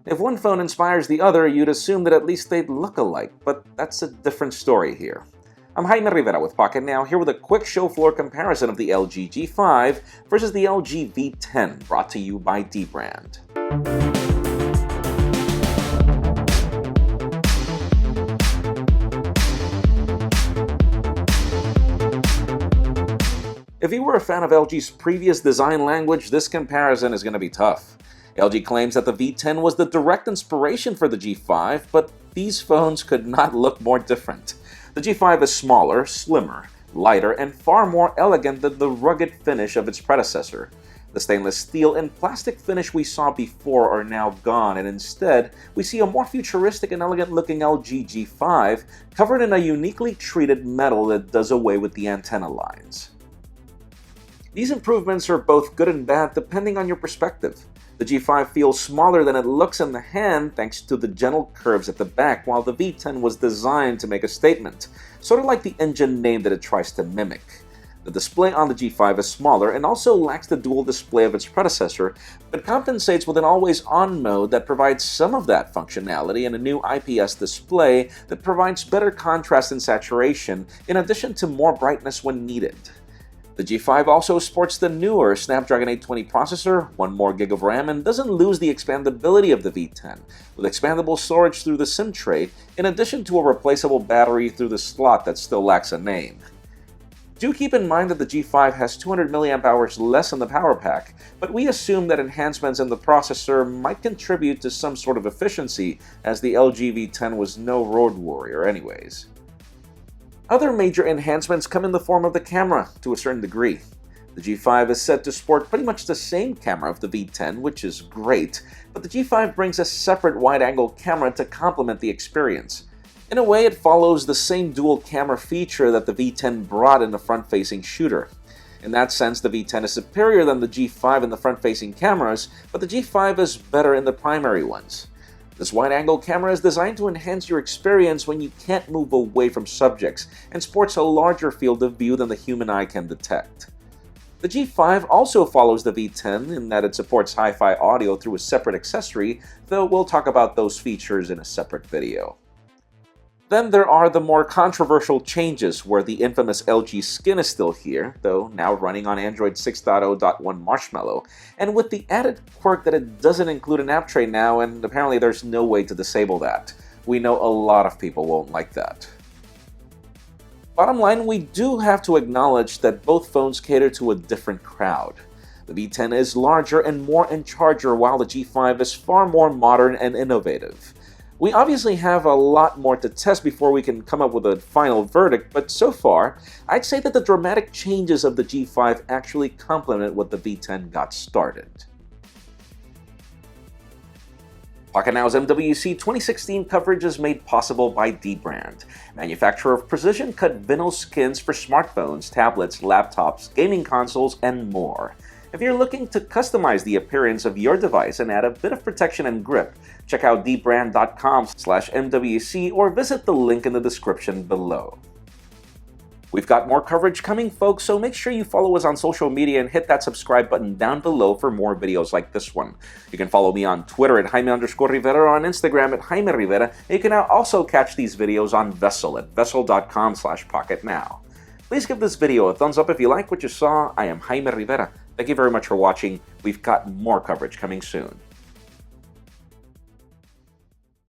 If one phone inspires the other, you'd assume that at least they'd look alike, but that's a different story here. I'm Jaime Rivera with Pocketnow, here with a quick show floor comparison of the LG G5 versus the LG V10, brought to you by Dbrand. If you were a fan of LG's previous design language, this comparison is going to be tough. LG claims that the V10 was the direct inspiration for the G5, but these phones could not look more different. The G5 is smaller, slimmer, lighter, and far more elegant than the rugged finish of its predecessor. The stainless steel and plastic finish we saw before are now gone, and instead, we see a more futuristic and elegant-looking LG G5 covered in a uniquely treated metal that does away with the antenna lines. These improvements are both good and bad depending on your perspective. The G5 feels smaller than it looks in the hand thanks to the gentle curves at the back, while the V10 was designed to make a statement, sort of like the engine name that it tries to mimic. The display on the G5 is smaller and also lacks the dual display of its predecessor, but compensates with an always-on mode that provides some of that functionality and a new IPS display that provides better contrast and saturation, in addition to more brightness when needed. The G5 also sports the newer Snapdragon 820 processor, 1 more gig of RAM, and doesn't lose the expandability of the V10, with expandable storage through the SIM tray, in addition to a replaceable battery through the slot that still lacks a name. Do keep in mind that the G5 has 200 mAh less in the power pack, but we assume that enhancements in the processor might contribute to some sort of efficiency, as the LG V10 was no road warrior anyways. Other major enhancements come in the form of the camera, to a certain degree. The G5 is said to sport pretty much the same camera of the V10, which is great, but the G5 brings a separate wide-angle camera to complement the experience. In a way, it follows the same dual camera feature that the V10 brought in the front-facing shooter. In that sense, the V10 is superior than the G5 in the front-facing cameras, but the G5 is better in the primary ones. This wide-angle camera is designed to enhance your experience when you can't move away from subjects, and sports a larger field of view than the human eye can detect. The G5 also follows the V10 in that it supports hi-fi audio through a separate accessory, though we'll talk about those features in a separate video. Then there are the more controversial changes where the infamous LG skin is still here, though now running on Android 6.0.1 Marshmallow, and with the added quirk that it doesn't include an app tray now, and apparently there's no way to disable that. We know a lot of people won't like that. Bottom line, we do have to acknowledge that both phones cater to a different crowd. The V10 is larger and more in charger, while the G5 is far more modern and innovative. We obviously have a lot more to test before we can come up with a final verdict, but so far, I'd say that the dramatic changes of the G5 actually complement what the V10 got started. Pocketnow's MWC 2016 coverage is made possible by Dbrand, manufacturer of precision-cut vinyl skins for smartphones, tablets, laptops, gaming consoles, and more. If you're looking to customize the appearance of your device and add a bit of protection and grip, check out dbrand.com/MWC or visit the link in the description below. We've got more coverage coming, folks, so make sure you follow us on social media and hit that subscribe button down below for more videos like this one. You can follow me on Twitter at Jaime_Rivera or on Instagram at Jaime Rivera, and you can now also catch these videos on Vessel at vessel.com/Pocketnow. Please give this video a thumbs up if you like what you saw. I am Jaime Rivera. Thank you very much for watching. We've got more coverage coming soon.